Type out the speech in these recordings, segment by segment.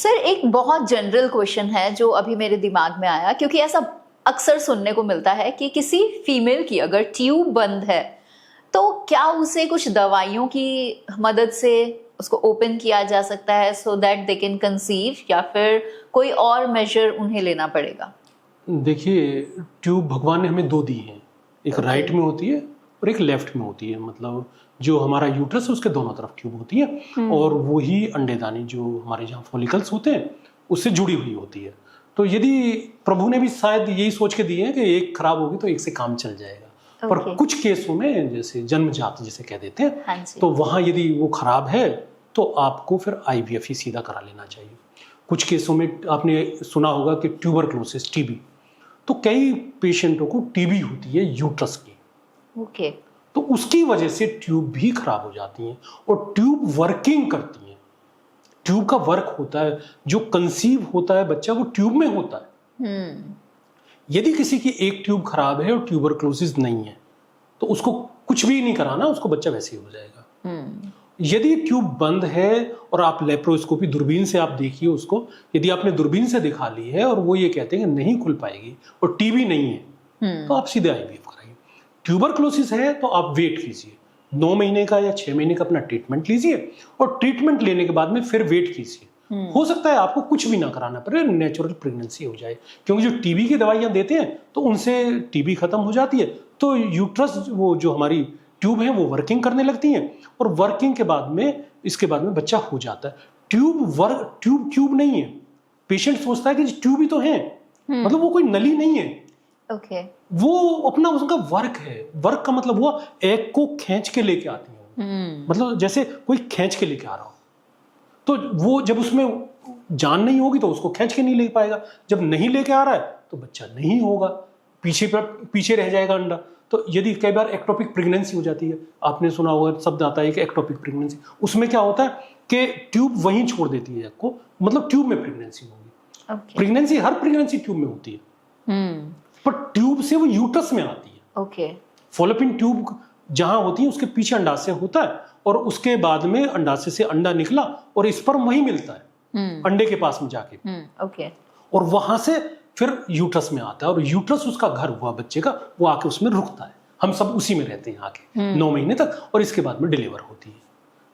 Sir एक बहुत general question है जो अभी मेरे दिमाग में आया, क्योंकि ऐसा अक्सर सुनने को मिलता है कि किसी फीमेल की अगर ट्यूब बंद है तो क्या उसे कुछ दवाइयों की मदद से उसको ओपन किया जा सकता है so that they can conceive, या फिर कोई और मेजर उन्हें लेना पड़ेगा? देखिए, ट्यूब भगवान ने हमें दो दी हैं, एक राइट में होती है और एक लेफ्ट में होती है। मतलब जो हमारा यूट्रस है उसके दोनों तरफ ट्यूब होती है और वही अंडेदानी जो हमारे जहाँ फॉलिकल्स होते हैं उससे जुड़ी हुई होती है। तो यदि प्रभु ने भी शायद यही सोच के दिए हैं कि एक खराब होगी तो एक से काम चल जाएगा। पर कुछ केसों में जैसे जन्मजात जिसे कह देते हैं, हाँ तो वहाँ यदि वो खराब है तो आपको फिर IVF ही सीधा करा लेना चाहिए। कुछ केसों में आपने सुना होगा कि ट्यूबरक्लोसिस, टीबी, तो कई पेशेंटों को टीबी होती है यूट्रस की। ओके। तो उसकी वजह से ट्यूब भी खराब हो जाती हैं और ट्यूब वर्किंग करती हैं। ट्यूब का वर्क होता है, जो कंसीव होता है बच्चा वो ट्यूब में होता है। यदि किसी की एक ट्यूब खराब है और ट्यूबरक्लोसिस नहीं है तो उसको कुछ भी नहीं कराना, उसको बच्चा वैसे ही हो जाएगा। यदि ट्यूब बंद है और आप लेप्रोस्कोपी दूरबीन से आप देखिए उसको, यदि आपने दूरबीन से दिखा ली है और वो ये कहते हैं कि नहीं खुल पाएगी और टीबी नहीं है तो आप सीधे IVF कराइए। ट्यूबरक्लोसिस है तो आप वेट कीजिए, 9 महीने का या 6 महीने का अपना ट्रीटमेंट लीजिए और ट्रीटमेंट लेने के बाद में फिर वेट कीजिए। हो सकता है आपको कुछ भी ना कराना पड़े, नेचुरल प्रेगनेंसी हो जाए, क्योंकि जो टीबी की दवाइयां देते हैं तो उनसे टीबी खत्म हो जाती है, तो यूट्रस वो जो हमारी ट्यूब है वो वर्किंग करने लगती हैं और वर्किंग के बाद में इसके बाद में बच्चा हो जाता है। ट्यूब नहीं है। पेशेंट सोचता है कि ट्यूब ही तो है, मतलब वो कोई नली नहीं है। ओके। वो अपना उसका वर्क है। वर्क का मतलब हुआ एग को खींच के लेके आती है, मतलब जैसे कोई खींच के लेके आ रहा हो, तो वो जब उसमें जान नहीं होगी तो उसको खींच के नहीं ले पाएगा। जब नहीं लेके आ रहा है तो बच्चा नहीं होगा, पीछे रह जाएगा अंडा। तो यदि कई बार एक्टोपिक प्रेगनेंसी हो जाती है, आपने सुना होगा शब्द आता है कि एक्टोपिक प्रेगनेंसी, उसमें क्या होता है कि ट्यूब वहीं छोड़ देती है एग को, मतलब ट्यूब में प्रेगनेंसी होगी। प्रेगनेंसी हर प्रेगनेंसी ट्यूब में होती है, पर ट्यूब से वो यूट्रस में आती है। ओके। फॉलोपिन ट्यूब जहां होती है उसके पीछे अंडाशय होता है और उसके बाद में अंडाशय से अंडा निकला और स्पर्म वहीं मिलता है अंडे के पास में जाके। ओके। और वहां से फिर यूट्रस में आता है और यूट्रस उसका घर हुआ बच्चे का, वो आके उसमें रुकता है। हम सब उसी में रहते हैं आके 9 महीने तक और इसके बाद में डिलीवर होती है।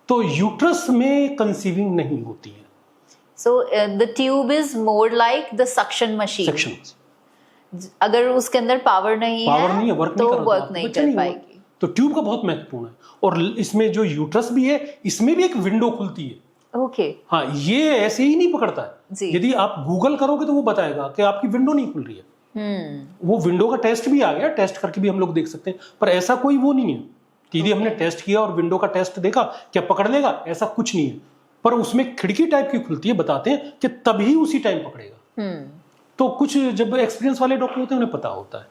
तो यूट्रस में कंसीविंग नहीं होती है। So the tube is more like the suction machine. अगर उसके अंदर पावर नहीं है वर्क तो नहीं वर्क नहीं कर पाएगी। तो ट्यूब का बहुत महत्वपूर्ण है। और इसमें जो यूट्रस भी है इसमें भी एक विंडो खुलती है। ओके। हाँ, ये ऐसे ही नहीं पकड़ता है। यदि आप गूगल करोगे तो वो बताएगा कि आपकी विंडो नहीं खुल रही है। वो विंडो का टेस्ट भी आ गया, टेस्ट करके भी हम लोग देख सकते हैं, पर ऐसा कोई वो नहीं है कि यदि हमने टेस्ट किया और विंडो का टेस्ट देखा क्या पकड़ लेगा, ऐसा कुछ नहीं है। पर उसमें खिड़की टाइप की खुलती है, बताते हैं कि तभी उसी टाइम पकड़ेगा। तो कुछ जब एक्सपीरियंस वाले डॉक्टर होते हैं उन्हें पता होता है।